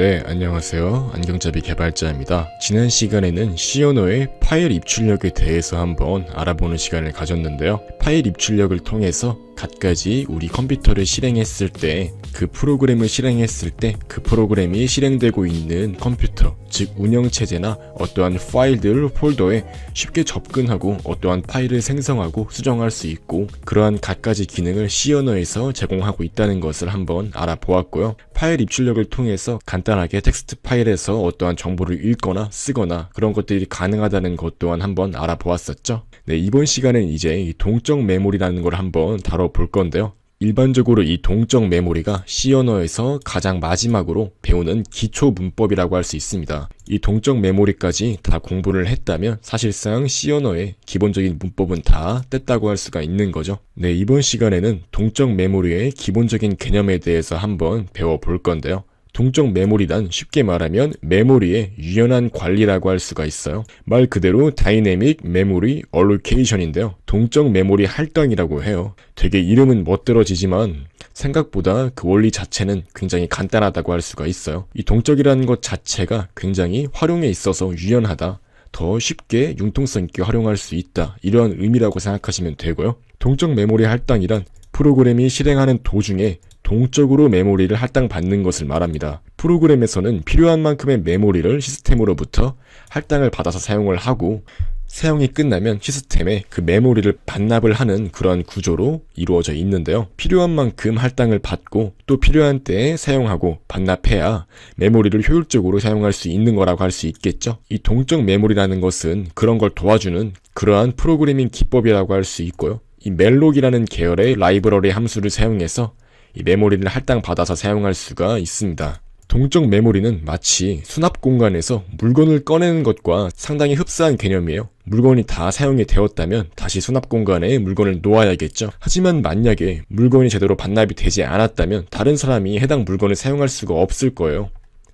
네, 안녕하세요. 안경잡이 개발자입니다. 지난 시간에는 C 언어의 파일 입출력에 대해서 한번 알아보는 시간을 가졌는데요. 파일 입출력을 통해서 갖가지 우리 컴퓨터를 실행했을 때, 그 프로그램을 실행했을 때 그 프로그램이 실행되고 있는 컴퓨터, 즉 운영체제나 어떠한 파일들 폴더에 쉽게 접근하고 어떠한 파일을 생성하고 수정할 수 있고, 그러한 갖가지 기능을 C 언어에서 제공하고 있다는 것을 한번 알아보았고요. 파일 입출력을 통해서 간단하게 텍스트 파일에서 어떠한 정보를 읽거나 쓰거나 그런 것들이 가능하다는 것 또한 한번 알아보았었죠. 네, 이번 시간은 이제 이 동적 메모리라는 걸 한번 다뤄볼 건데요. 일반적으로 이 동적 메모리가 C 언어에서 가장 마지막으로 배우는 기초 문법이라고 할 수 있습니다. 이 동적 메모리까지 다 공부를 했다면 사실상 C 언어의 기본적인 문법은 다 뗐다고 할 수가 있는 거죠. 네, 이번 시간에는 동적 메모리의 기본적인 개념에 대해서 한번 배워볼 건데요. 동적 메모리란 쉽게 말하면 메모리의 유연한 관리라고 할 수가 있어요. 말 그대로 다이내믹 메모리 얼로케이션인데요. 동적 메모리 할당이라고 해요. 되게 이름은 멋들어지지만 생각보다 그 원리 자체는 굉장히 간단하다고 할 수가 있어요. 이 동적이라는 것 자체가 굉장히 활용에 있어서 유연하다, 더 쉽게 융통성 있게 활용할 수 있다, 이런 의미라고 생각하시면 되고요. 동적 메모리 할당이란 프로그램이 실행하는 도중에 동적으로 메모리를 할당받는 것을 말합니다. 프로그램에서는 필요한 만큼의 메모리를 시스템으로부터 할당을 받아서 사용을 하고, 사용이 끝나면 시스템에 그 메모리를 반납을 하는 그런 구조로 이루어져 있는데요. 필요한 만큼 할당을 받고 또 필요한 때에 사용하고 반납해야 메모리를 효율적으로 사용할 수 있는 거라고 할 수 있겠죠. 이 동적 메모리라는 것은 그런 걸 도와주는 그러한 프로그래밍 기법이라고 할 수 있고요. 이 멜록이라는 계열의 라이브러리 함수를 사용해서 이 메모리를 할당받아서 사용할 수가 있습니다. 동적 메모리는 마치 수납 공간에서 물건을 꺼내는 것과 상당히 흡사한 개념이에요. 물건이 다 사용이 되었다면 다시 수납 공간에 물건을 놓아야겠죠. 하지만 만약에 물건이 제대로 반납이 되지 않았다면 다른 사람이 해당 물건을 사용할 수가 없을 거예요.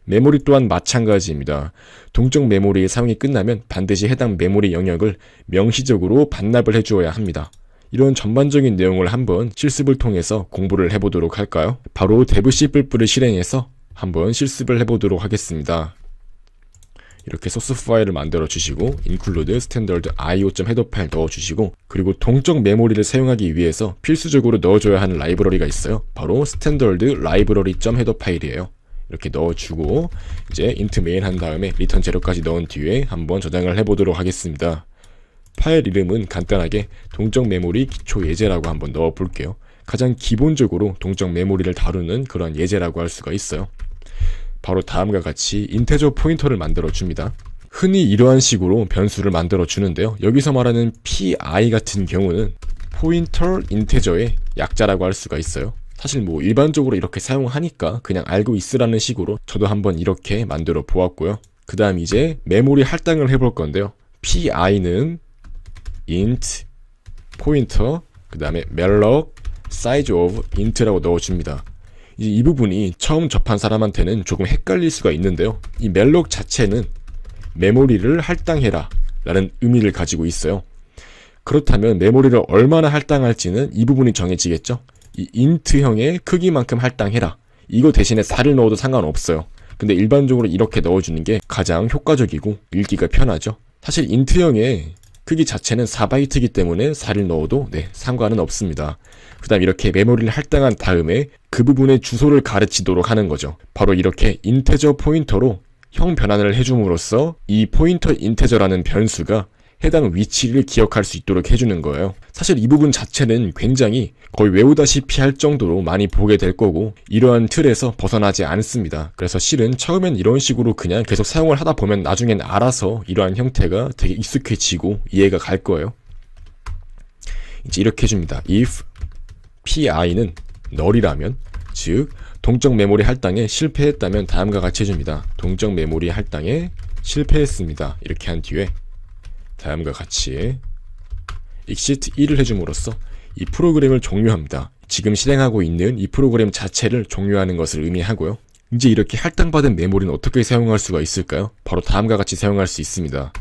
메모리 또한 마찬가지입니다. 동적 메모리의 사용이 끝나면 반드시 해당 메모리 영역을 명시적으로 반납을 해주어야 합니다. 이런 전반적인 내용을 한번 실습을 통해서 공부를 해보도록 할까요? 바로 dev C++을 실행해서 한번 실습을 해보도록 하겠습니다. 이렇게 소스 파일을 만들어 주시고 include standard io.header 파일 넣어주시고, 그리고 동적 메모리를 사용하기 위해서 필수적으로 넣어줘야 하는 라이브러리가 있어요. 바로 standard library.header 파일이에요. 이렇게 넣어주고 이제 int main 한 다음에 return 0까지 넣은 뒤에 한번 저장을 해보도록 하겠습니다. 파일 이름은 간단하게 동적 메모리 기초 예제라고 한번 넣어 볼게요. 가장 기본적으로 동적 메모리를 다루는 그런 예제라고 할 수가 있어요. 바로 다음과 같이 인테저 포인터를 만들어 줍니다. 흔히 이러한 식으로 변수를 만들어 주는데요. 여기서 말하는 PI 같은 경우는 포인터 인테저의 약자라고 할 수가 있어요. 사실 뭐 일반적으로 이렇게 사용하니까 그냥 알고 있으라는 식으로 저도 한번 이렇게 만들어 보았고요. 그 다음 이제 메모리 할당을 해볼 건데요. PI는 int 포인터, 그 다음에 malloc size of int라고 넣어줍니다. 이 부분이 처음 접한 사람한테는 조금 헷갈릴 수가 있는데요. 이 malloc 자체는 메모리를 할당해라 라는 의미를 가지고 있어요. 그렇다면 메모리를 얼마나 할당할지는 이 부분이 정해지겠죠. 이 int형의 크기만큼 할당해라, 이거 대신에 4를 넣어도 상관없어요. 근데 일반적으로 이렇게 넣어주는 게 가장 효과적이고 읽기가 편하죠. 사실 int형의 크기 자체는 4바이트이기 때문에 4를 넣어도 상관은 없습니다. 그 다음 이렇게 메모리를 할당한 다음에 그 부분의 주소를 가르치도록 하는 거죠. 바로 이렇게 인테저 포인터로 형 변환을 해줌으로써 이 포인터 인테저라는 변수가 해당 위치를 기억할 수 있도록 해주는 거예요. 사실 이 부분 자체는 굉장히 거의 외우다시피 할 정도로 많이 보게 될 거고, 이러한 틀에서 벗어나지 않습니다. 그래서 실은 처음엔 이런 식으로 그냥 계속 사용을 하다 보면 나중엔 알아서 이러한 형태가 되게 익숙해지고 이해가 갈 거예요. 이제 이렇게 해줍니다. if pi는 null이라면, 즉 동적 메모리 할당에 실패했다면 다음과 같이 해줍니다. 동적 메모리 할당에 실패했습니다. 이렇게 한 뒤에 다음과 같이 exit 1을 해줌으로써 이 프로그램을 종료합니다. 지금 실행하고 있는 이 프로그램 자체를 종료하는 것을 의미하고요. 이제 이렇게 할당받은 메모리는 어떻게 사용할 수가 있을까요? 바로 다음과 같이 사용할 수 있습니다.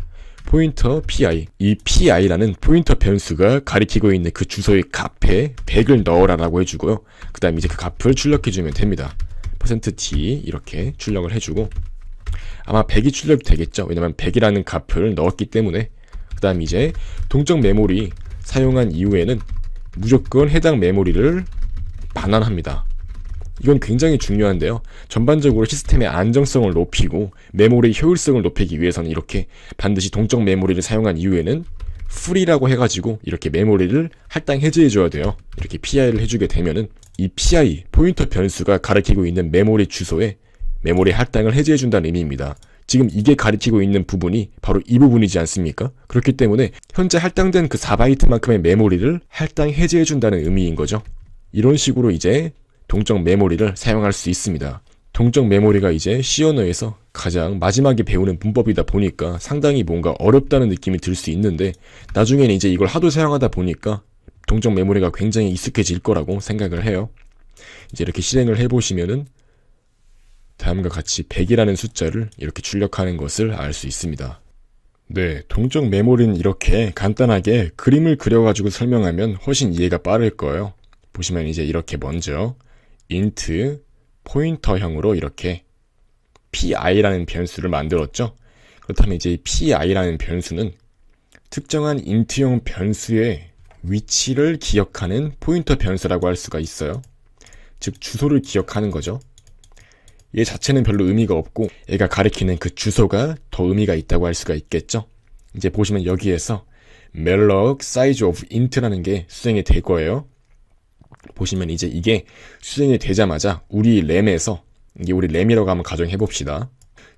포인터 pi, 이 pi라는 포인터 변수가 가리키고 있는 그 주소의 값에 100을 넣어라 라고 해주고요. 그 다음 이제 그 값을 출력해주면 됩니다. %t 이렇게 출력을 해주고, 아마 100이 출력이 되겠죠. 왜냐면 100이라는 값을 넣었기 때문에. 그 다음 이제 동적 메모리 사용한 이후에는 무조건 해당 메모리를 반환합니다. 이건 굉장히 중요한데요. 전반적으로 시스템의 안정성을 높이고 메모리의 효율성을 높이기 위해서는 이렇게 반드시 동적 메모리를 사용한 이후에는 풀이라고 해가지고 이렇게 메모리를 할당 해제해줘야 돼요. 이렇게 PI를 해주게 되면은 이 PI, 포인터 변수가 가리키고 있는 메모리 주소에 메모리 할당을 해제해준다는 의미입니다. 지금 이게 가리키고 있는 부분이 바로 이 부분이지 않습니까? 그렇기 때문에 현재 할당된 그 4바이트만큼의 메모리를 할당 해제해준다는 의미인 거죠. 이런 식으로 이제 동적 메모리를 사용할 수 있습니다. 동적 메모리가 이제 C 언어에서 가장 마지막에 배우는 문법이다 보니까 상당히 뭔가 어렵다는 느낌이 들 수 있는데, 나중에는 이제 이걸 하도 사용하다 보니까 동적 메모리가 굉장히 익숙해질 거라고 생각을 해요. 이제 이렇게 실행을 해보시면은 다음과 같이 100이라는 숫자를 이렇게 출력하는 것을 알 수 있습니다. 네, 동적 메모리는 이렇게 간단하게 그림을 그려가지고 설명하면 훨씬 이해가 빠를 거예요. 보시면 이제 이렇게 먼저 int 포인터형으로 이렇게 pi라는 변수를 만들었죠. 그렇다면 이제 pi라는 변수는 특정한 int형 변수의 위치를 기억하는 포인터 변수라고 할 수가 있어요. 즉 주소를 기억하는 거죠. 얘 자체는 별로 의미가 없고 얘가 가리키는 그 주소가 더 의미가 있다고 할 수가 있겠죠. 이제 보시면 여기에서 malloc size of int라는 게 수행이 될 거예요. 보시면 이제 이게 수행이 되자마자 우리 램에서, 이게 우리 램이라고 한번 가정해 봅시다.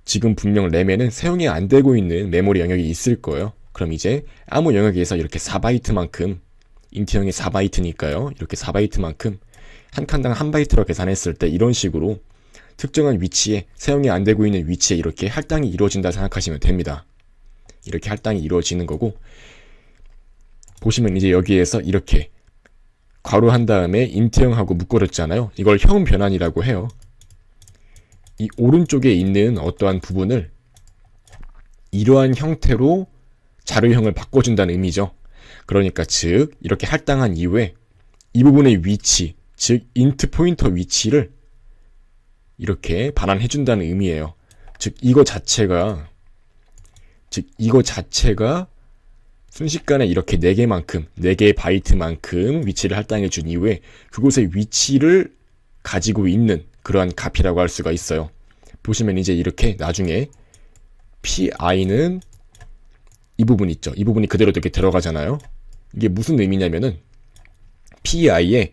지금 분명 램에는 사용이 안 되고 있는 메모리 영역이 있을 거예요. 그럼 이제 아무 영역에서 이렇게 4바이트만큼, 인트형이 4바이트니까요. 이렇게 4바이트만큼 한 칸당 1바이트로 계산했을 때 이런 식으로 특정한 위치에, 사용이 안 되고 있는 위치에 이렇게 할당이 이루어진다 생각하시면 됩니다. 이렇게 할당이 이루어지는 거고, 보시면 이제 여기에서 이렇게 괄호한 다음에 인트형하고 묶어뒀잖아요. 이걸 형 변환이라고 해요. 이 오른쪽에 있는 어떠한 부분을 이러한 형태로 자료형을 바꿔준다는 의미죠. 그러니까 즉 이렇게 할당한 이후에 이 부분의 위치, 즉 int 포인터 위치를 이렇게 반환해준다는 의미예요. 즉 이거 자체가 순식간에 이렇게 4개만큼, 4개의 바이트만큼 위치를 할당해준 이후에 그곳의 위치를 가지고 있는 그러한 값이라고 할 수가 있어요. 보시면 이제 이렇게 나중에 pi는 이 부분 있죠. 이 부분이 그대로 이렇게 들어가잖아요. 이게 무슨 의미냐면은 pi에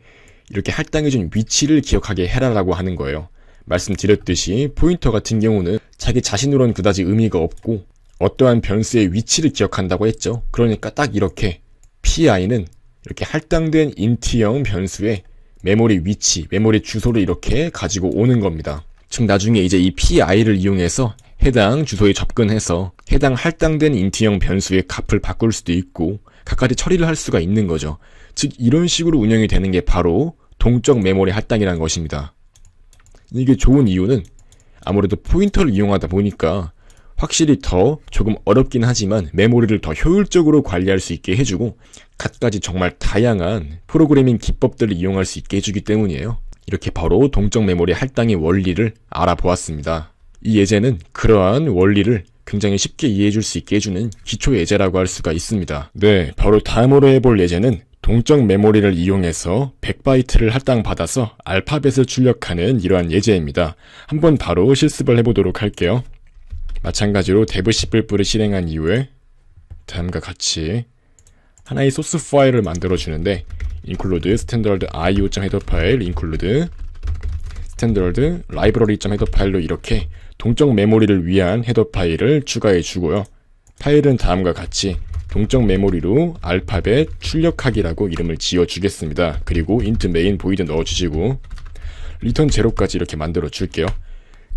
이렇게 할당해준 위치를 기억하게 해라라고 하는 거예요. 말씀드렸듯이 포인터 같은 경우는 자기 자신으로는 그다지 의미가 없고 어떠한 변수의 위치를 기억한다고 했죠. 그러니까 딱 이렇게 pi는 이렇게 할당된 int형 변수의 메모리 위치, 메모리 주소를 이렇게 가지고 오는 겁니다. 즉 나중에 이제 이 pi를 이용해서 해당 주소에 접근해서 해당 할당된 int형 변수의 값을 바꿀 수도 있고 각가지 처리를 할 수가 있는 거죠. 즉 이런 식으로 운영이 되는 게 바로 동적 메모리 할당이라는 것입니다. 이게 좋은 이유는 아무래도 포인터를 이용하다 보니까 확실히 더 조금 어렵긴 하지만 메모리를 더 효율적으로 관리할 수 있게 해주고 갖가지 정말 다양한 프로그래밍 기법들을 이용할 수 있게 해주기 때문이에요. 이렇게 바로 동적 메모리 할당의 원리를 알아보았습니다. 이 예제는 그러한 원리를 굉장히 쉽게 이해해줄 수 있게 해주는 기초 예제라고 할 수가 있습니다. 네, 바로 다음으로 해볼 예제는 동적 메모리를 이용해서 100바이트를 할당받아서 알파벳을 출력하는 이러한 예제입니다. 한번 바로 실습을 해보도록 할게요. 마찬가지로 dev C++을 실행한 이후에 다음과 같이 하나의 소스 파일을 만들어 주는데 include standard io.header 파일, include standard library.header 파일로 이렇게 동적 메모리를 위한 헤더 파일을 추가해 주고요. 파일은 다음과 같이 동적 메모리로 알파벳 출력하기라고 이름을 지어 주겠습니다. 그리고 int main void 넣어 주시고 return 0까지 이렇게 만들어 줄게요.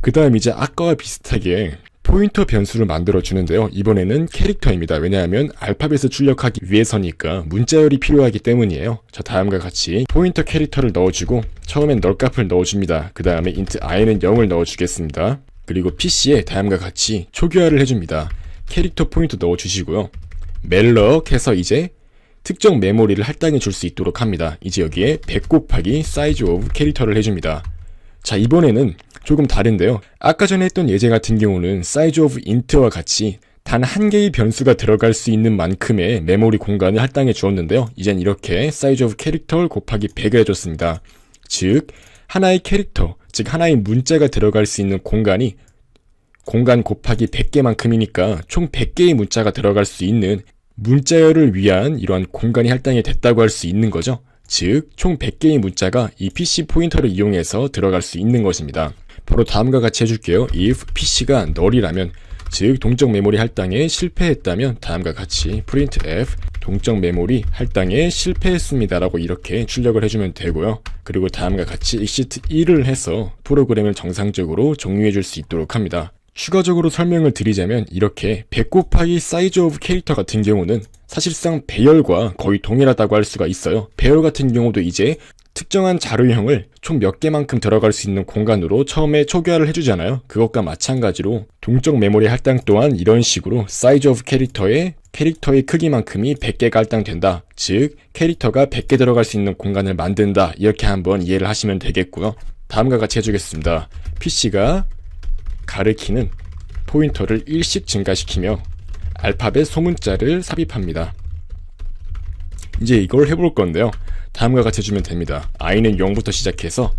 그 다음 이제 아까와 비슷하게 포인터 변수를 만들어 주는데요. 이번에는 캐릭터입니다. 왜냐하면 알파벳을 출력하기 위해서니까 문자열이 필요하기 때문이에요. 자, 다음과 같이 포인터 캐릭터를 넣어주고 처음엔 널 값을 넣어줍니다. 그 다음에 int i는 0을 넣어주겠습니다. 그리고 PC에 다음과 같이 초기화를 해줍니다. 캐릭터 포인터 넣어주시고요. malloc 해서 이제 특정 메모리를 할당해 줄 수 있도록 합니다. 이제 여기에 100 곱하기 size of 캐릭터를 해줍니다. 자, 이번에는 조금 다른데요. 아까 전에 했던 예제 같은 경우는 size of int와 같이 단 한 개의 변수가 들어갈 수 있는 만큼의 메모리 공간을 할당해 주었는데요. 이젠 이렇게 size of character 곱하기 100을 해줬습니다. 즉 하나의 캐릭터, 즉 하나의 문자가 들어갈 수 있는 공간이 공간 곱하기 100개만큼이니까 총 100개의 문자가 들어갈 수 있는 문자열을 위한 이러한 공간이 할당이 됐다고 할 수 있는 거죠. 즉 총 100개의 문자가 이 PC 포인터를 이용해서 들어갈 수 있는 것입니다. 바로 다음과 같이 해줄게요. if PC가 null이라면, 즉 동적 메모리 할당에 실패했다면 다음과 같이 printf 동적 메모리 할당에 실패했습니다 라고 이렇게 출력을 해주면 되고요. 그리고 다음과 같이 exit 1을 해서 프로그램을 정상적으로 종료해 줄 수 있도록 합니다. 추가적으로 설명을 드리자면 이렇게 100 곱하기 size of character 같은 경우는 사실상 배열과 거의 동일하다고 할 수가 있어요. 배열 같은 경우도 이제 특정한 자료형을 총 몇 개만큼 들어갈 수 있는 공간으로 처음에 초기화를 해주잖아요. 그것과 마찬가지로 동적 메모리 할당 또한 이런 식으로 size of character의 캐릭터의 크기만큼이 100개가 할당된다. 즉 캐릭터가 100개 들어갈 수 있는 공간을 만든다. 이렇게 한번 이해를 하시면 되겠고요. 다음과 같이 해주겠습니다. PC가 가리키는 포인터를 1씩 증가시키며 알파벳 소문자를 삽입합니다. 이제 이걸 해볼 건데요. 다음과 같이 해주면 됩니다. i는 0부터 시작해서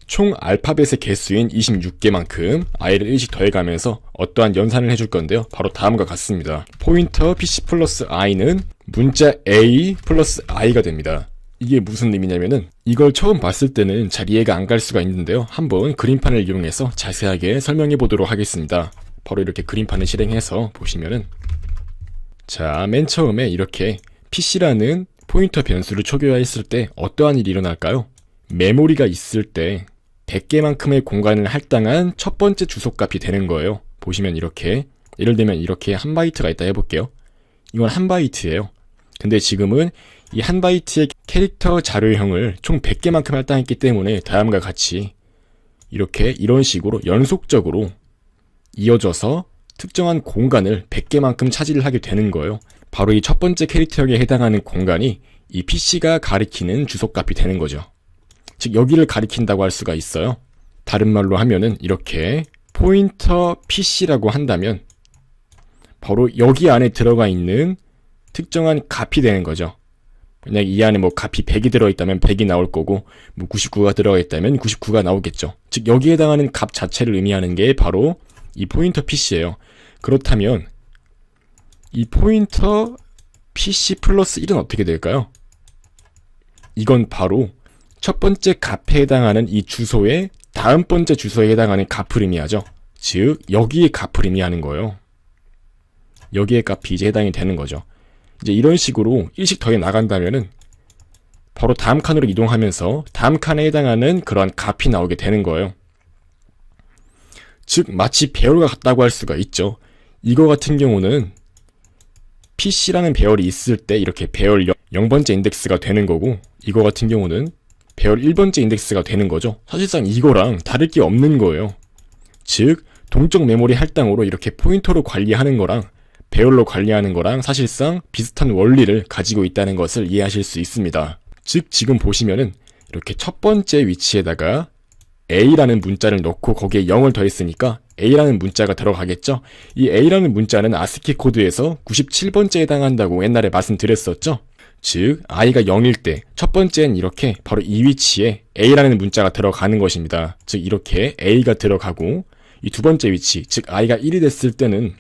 총 알파벳의 개수인 26개만큼 i를 1씩 더해가면서 어떠한 연산을 해줄 건데요. 바로 다음과 같습니다. 포인터 PC 플러스 i는 문자 a 플러스 i가 됩니다. 이게 무슨 의미냐면은 이걸 처음 봤을 때는 잘 이해가 안 갈 수가 있는데요. 한번 그림판을 이용해서 자세하게 설명해 보도록 하겠습니다. 바로 이렇게 그림판을 실행해서 보시면은, 자, 맨 처음에 이렇게 PC라는 포인터 변수를 초기화했을 때 어떠한 일이 일어날까요? 메모리가 있을 때 100개만큼의 공간을 할당한 첫 번째 주소값이 되는 거예요. 보시면 이렇게, 예를 들면 이렇게 1바이트가 있다 해볼게요. 이건 1바이트예요. 근데 지금은 이 1바이트의 캐릭터 자료형을 총 100개만큼 할당했기 때문에 다음과 같이 이렇게 이런 식으로 연속적으로 이어져서 특정한 공간을 100개만큼 차지를 하게 되는 거예요. 바로 이 첫 번째 캐릭터에 해당하는 공간이 이 PC가 가리키는 주소값이 되는 거죠. 즉 여기를 가리킨다고 할 수가 있어요. 다른 말로 하면은 이렇게 포인터 PC라고 한다면 바로 여기 안에 들어가 있는 특정한 값이 되는 거죠. 만약 이 안에 뭐 값이 100이 들어있다면 100이 나올 거고 뭐 99가 들어가 있다면 99가 나오겠죠. 즉 여기에 해당하는 값 자체를 의미하는 게 바로 이 포인터 PC예요. 그렇다면 이 포인터 PC 플러스 1은 어떻게 될까요? 이건 바로 첫 번째 값에 해당하는 이 주소의 다음 번째 주소에 해당하는 값을 의미하죠. 즉 여기에 값을 의미하는 거예요. 여기에 값이 이제 해당이 되는 거죠. 이제 이런 식으로 1씩 더해 나간다면은 바로 다음 칸으로 이동하면서 다음 칸에 해당하는 그러한 값이 나오게 되는 거예요. 즉 마치 배열과 같다고 할 수가 있죠. 이거 같은 경우는 PC라는 배열이 있을 때 이렇게 배열 0번째 인덱스가 되는 거고, 이거 같은 경우는 배열 1번째 인덱스가 되는 거죠. 사실상 이거랑 다를 게 없는 거예요. 즉 동적 메모리 할당으로 이렇게 포인터로 관리하는 거랑 배열로 관리하는 거랑 사실상 비슷한 원리를 가지고 있다는 것을 이해하실 수 있습니다. 즉 지금 보시면은 이렇게 첫 번째 위치에다가 A라는 문자를 넣고 거기에 0을 더했으니까 A라는 문자가 들어가겠죠? 이 A라는 문자는 아스키 코드에서 97번째에 해당한다고 옛날에 말씀드렸었죠? 즉 i가 0일 때 첫 번째는 이렇게 바로 이 위치에 A라는 문자가 들어가는 것입니다. 즉 이렇게 A가 들어가고 이 두 번째 위치, 즉 i가 1이 됐을 때는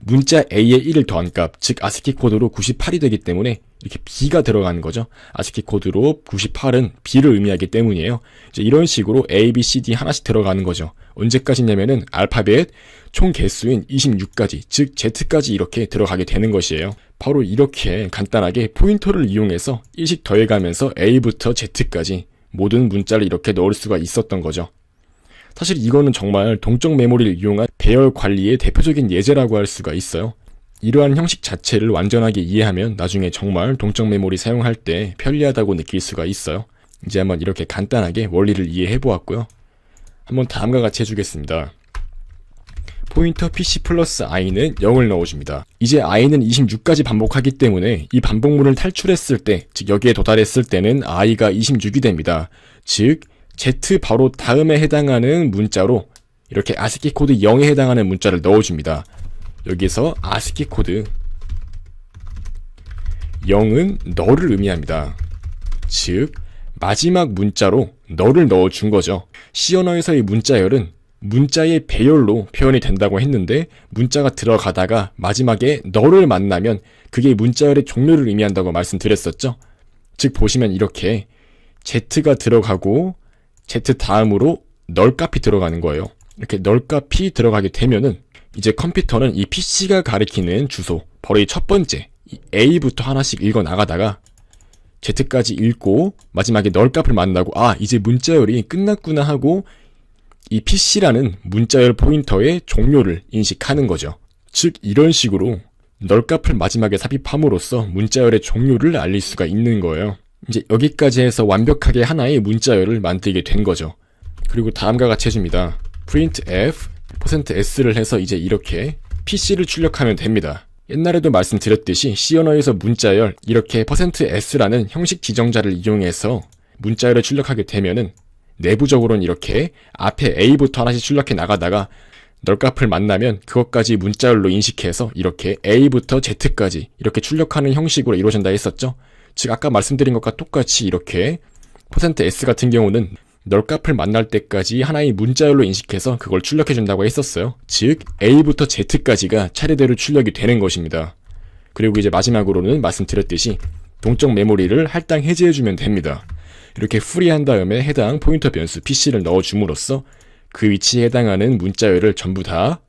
문자 A에 1을 더한 값, 즉 아스키 코드로 98이 되기 때문에 이렇게 B가 들어가는 거죠. 아스키 코드로 98은 B를 의미하기 때문이에요. 이제 이런 식으로 A, B, C, D 하나씩 들어가는 거죠. 언제까지냐면은 알파벳 총 개수인 26까지, 즉 Z까지 이렇게 들어가게 되는 것이에요. 바로 이렇게 간단하게 포인터를 이용해서 1씩 더해가면서 A부터 Z까지 모든 문자를 이렇게 넣을 수가 있었던 거죠. 사실 이거는 정말 동적 메모리를 이용한 배열 관리의 대표적인 예제라고 할 수가 있어요. 이러한 형식 자체를 완전하게 이해하면 나중에 정말 동적 메모리 사용할 때 편리하다고 느낄 수가 있어요. 이제 한번 이렇게 간단하게 원리를 이해해 보았고요. 한번 다음과 같이 해주겠습니다. 포인터 PC 플러스 i는 0을 넣어줍니다. 이제 i는 26까지 반복하기 때문에 이 반복문을 탈출했을 때, 즉 여기에 도달했을 때는 i가 26이 됩니다. 즉 Z 바로 다음에 해당하는 문자로 이렇게 아스키 코드 0에 해당하는 문자를 넣어줍니다. 여기서 아스키 코드 0은 너를 의미합니다. 즉 마지막 문자로 너를 넣어준 거죠. C 언어에서의 문자열은 문자의 배열로 표현이 된다고 했는데 문자가 들어가다가 마지막에 너를 만나면 그게 문자열의 종료를 의미한다고 말씀드렸었죠. 즉 보시면 이렇게 Z가 들어가고 Z 다음으로 널값이 들어가는 거예요. 이렇게 널값이 들어가게 되면은 이제 컴퓨터는 이 PC가 가리키는 주소, 바로 이 첫 번째 이 A부터 하나씩 읽어 나가다가 Z까지 읽고 마지막에 널값을 만나고 아 이제 문자열이 끝났구나 하고 이 PC라는 문자열 포인터의 종료를 인식하는 거죠. 즉 이런 식으로 널값을 마지막에 삽입함으로써 문자열의 종료를 알릴 수가 있는 거예요. 이제 여기까지 해서 완벽하게 하나의 문자열을 만들게 된 거죠. 그리고 다음과 같이 해줍니다. printf %s를 해서 이제 이렇게 PC를 출력하면 됩니다. 옛날에도 말씀드렸듯이 C 언어에서 문자열 이렇게 %s라는 형식 지정자를 이용해서 문자열을 출력하게 되면은 내부적으로는 이렇게 앞에 A부터 하나씩 출력해 나가다가 널값을 만나면 그것까지 문자열로 인식해서 이렇게 A부터 Z까지 이렇게 출력하는 형식으로 이루어진다 했었죠. 즉 아까 말씀드린 것과 똑같이 이렇게 %s 같은 경우는 널값을 만날 때까지 하나의 문자열로 인식해서 그걸 출력해준다고 했었어요. 즉 A부터 Z까지가 차례대로 출력이 되는 것입니다. 그리고 이제 마지막으로는 말씀드렸듯이 동적 메모리를 할당 해제해주면 됩니다. 이렇게 프리한 다음에 해당 포인터 변수 PC를 넣어줌으로써 그 위치에 해당하는 문자열을 전부 다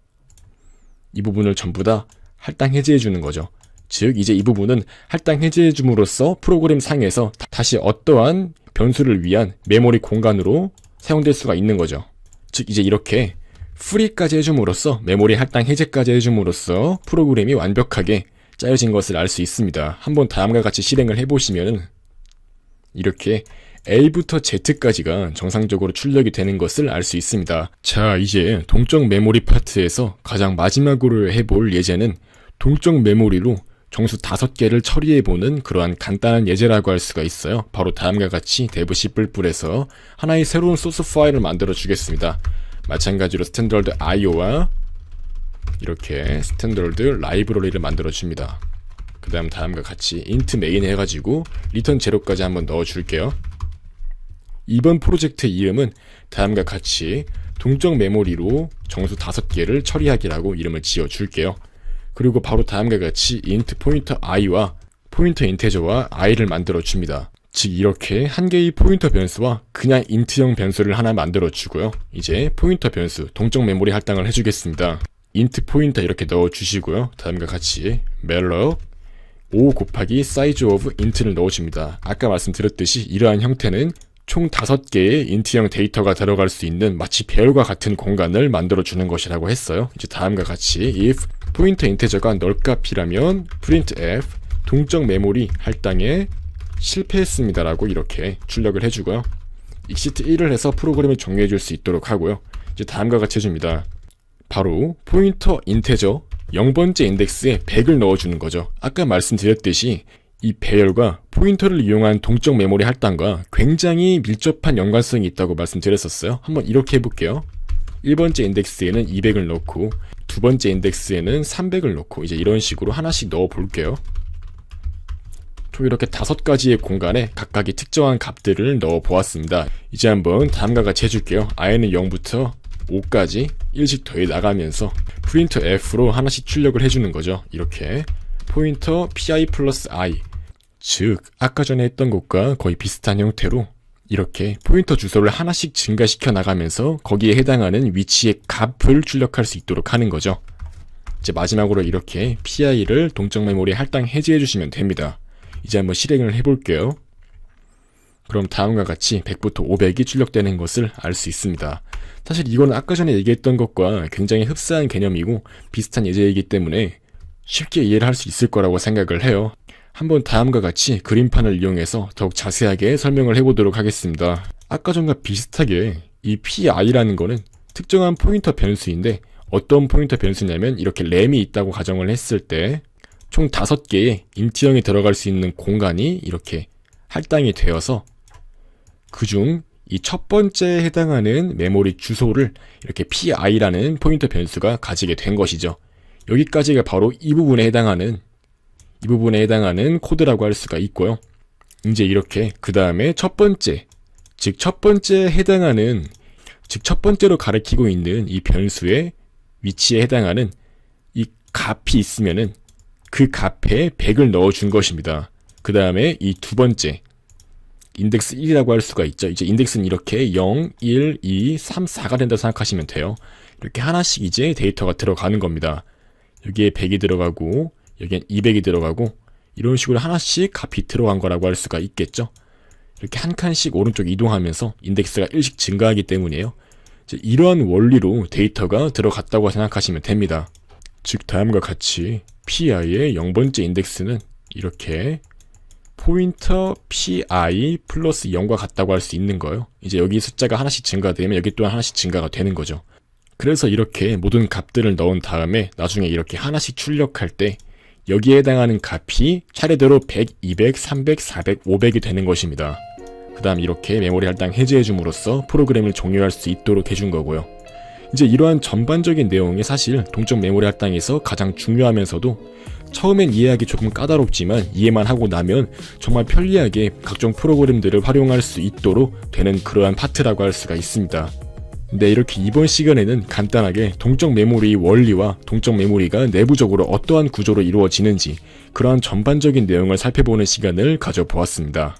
이 부분을 전부 다 할당 해제해주는 거죠. 즉 이제 이 부분은 할당 해제해줌으로써 프로그램 상에서 다시 어떠한 변수를 위한 메모리 공간으로 사용될 수가 있는 거죠. 즉 이제 이렇게 프리까지 해줌으로써 메모리 할당 해제까지 해줌으로써 프로그램이 완벽하게 짜여진 것을 알 수 있습니다. 한번 다음과 같이 실행을 해보시면 이렇게 A부터 Z까지가 정상적으로 출력이 되는 것을 알 수 있습니다. 자, 이제 동적 메모리 파트에서 가장 마지막으로 해볼 예제는 동적 메모리로 정수 5개를 처리해보는 그러한 간단한 예제라고 할 수가 있어요. 바로 다음과 같이 dev C++에서 하나의 새로운 소스 파일을 만들어 주겠습니다. 마찬가지로 스탠더드 IO와 이렇게 스탠더드 라이브러리를 만들어 줍니다. 그 다음 다음과 같이 int main 해가지고 return 0까지 한번 넣어 줄게요. 이번 프로젝트의 이름은 다음과 같이 동적 메모리로 정수 5개를 처리하기라고 이름을 지어 줄게요. 그리고 바로 다음과 같이 int 포인터 i와 포인터 인테저와 i를 만들어 줍니다. 즉 이렇게 한 개의 포인터 변수와 그냥 int형 변수를 하나 만들어 주고요. 이제 포인터 변수 동적 메모리 할당을 해주겠습니다. int 포인터 이렇게 넣어 주시고요. 다음과 같이 malloc 5 곱하기 size of int를 넣어 줍니다. 아까 말씀드렸듯이 이러한 형태는 총 5개의 int형 데이터가 들어갈 수 있는 마치 배열과 같은 공간을 만들어 주는 것이라고 했어요. 이제 다음과 같이 if 포인터 인테저가 널값이라면 printf 동적 메모리 할당에 실패했습니다 라고 이렇게 출력을 해주고요. exit 1을 해서 프로그램을 종료해 줄 수 있도록 하고요. 이제 다음과 같이 해줍니다. 바로 포인터 인테저 0번째 인덱스에 100을 넣어주는 거죠. 아까 말씀드렸듯이 이 배열과 포인터를 이용한 동적 메모리 할당과 굉장히 밀접한 연관성이 있다고 말씀드렸었어요. 한번 이렇게 해볼게요. 1번째 인덱스에는 200을 넣고 2번째 인덱스에는 300을 넣고 이제 이런 식으로 하나씩 넣어 볼게요. 총 이렇게 5가지의 공간에 각각의 특정한 값들을 넣어 보았습니다. 이제 한번 다음과 같이 해줄게요. i는 0부터 5까지 1씩 더해 나가면서 프린터 f로 하나씩 출력을 해주는 거죠. 이렇게 포인터 pi 플러스 i 즉 아까 전에 했던 것과 거의 비슷한 형태로 이렇게 포인터 주소를 하나씩 증가시켜 나가면서 거기에 해당하는 위치의 값을 출력할 수 있도록 하는 거죠. 이제 마지막으로 이렇게 pi를 동적 메모리 할당 해제해 주시면 됩니다. 이제 한번 실행을 해볼게요. 그럼 다음과 같이 100부터 500이 출력되는 것을 알 수 있습니다. 사실 이거는 아까 전에 얘기했던 것과 굉장히 흡사한 개념이고 비슷한 예제이기 때문에 쉽게 이해를 할 수 있을 거라고 생각을 해요. 한번 다음과 같이 그림판을 이용해서 더욱 자세하게 설명을 해보도록 하겠습니다. 아까 전과 비슷하게 이 pi라는 거는 특정한 포인터 변수인데 어떤 포인터 변수냐면 이렇게 램이 있다고 가정을 했을 때 총 5개의 int형이 들어갈 수 있는 공간이 이렇게 할당이 되어서 그중 이 첫 번째에 해당하는 메모리 주소를 이렇게 PI라는 포인터 변수가 가지게 된 것이죠. 여기까지가 바로 이 부분에 해당하는 코드라고 할 수가 있고요. 이제 이렇게 그 다음에 첫 번째에 해당하는, 즉 첫 번째로 가리키고 있는 이 변수의 위치에 해당하는 이 값이 있으면은 그 값에 100을 넣어준 것입니다. 그 다음에 이 두 번째 인덱스 1이라고 할 수가 있죠. 이제 인덱스는 이렇게 0, 1, 2, 3, 4가 된다고 생각하시면 돼요. 이렇게 하나씩 이제 데이터가 들어가는 겁니다. 여기에 100이 들어가고 여기엔 200이 들어가고 이런 식으로 하나씩 값이 들어간 거라고 할 수가 있겠죠. 이렇게 한 칸씩 오른쪽 이동하면서 인덱스가 1씩 증가하기 때문이에요. 이제 이러한 원리로 데이터가 들어갔다고 생각하시면 됩니다. 즉 다음과 같이 PI의 0번째 인덱스는 이렇게 포인터 PI 플러스 0과 같다고 할 수 있는 거예요. 이제 여기 숫자가 하나씩 증가되면 여기 또한 하나씩 증가가 되는 거죠. 그래서 이렇게 모든 값들을 넣은 다음에 나중에 이렇게 하나씩 출력할 때 여기에 해당하는 값이 차례대로 100, 200, 300, 400, 500이 되는 것입니다. 그 다음 이렇게 메모리 할당 해제해 줌으로써 프로그램을 종료할 수 있도록 해준 거고요. 이제 이러한 전반적인 내용이 사실 동적 메모리 할당에서 가장 중요하면서도 처음엔 이해하기 조금 까다롭지만 이해만 하고 나면 정말 편리하게 각종 프로그램들을 활용할 수 있도록 되는 그러한 파트라고 할 수가 있습니다. 네, 이렇게 이번 시간에는 간단하게 동적 메모리 원리와 동적 메모리가 내부적으로 어떠한 구조로 이루어지는지 그러한 전반적인 내용을 살펴보는 시간을 가져보았습니다.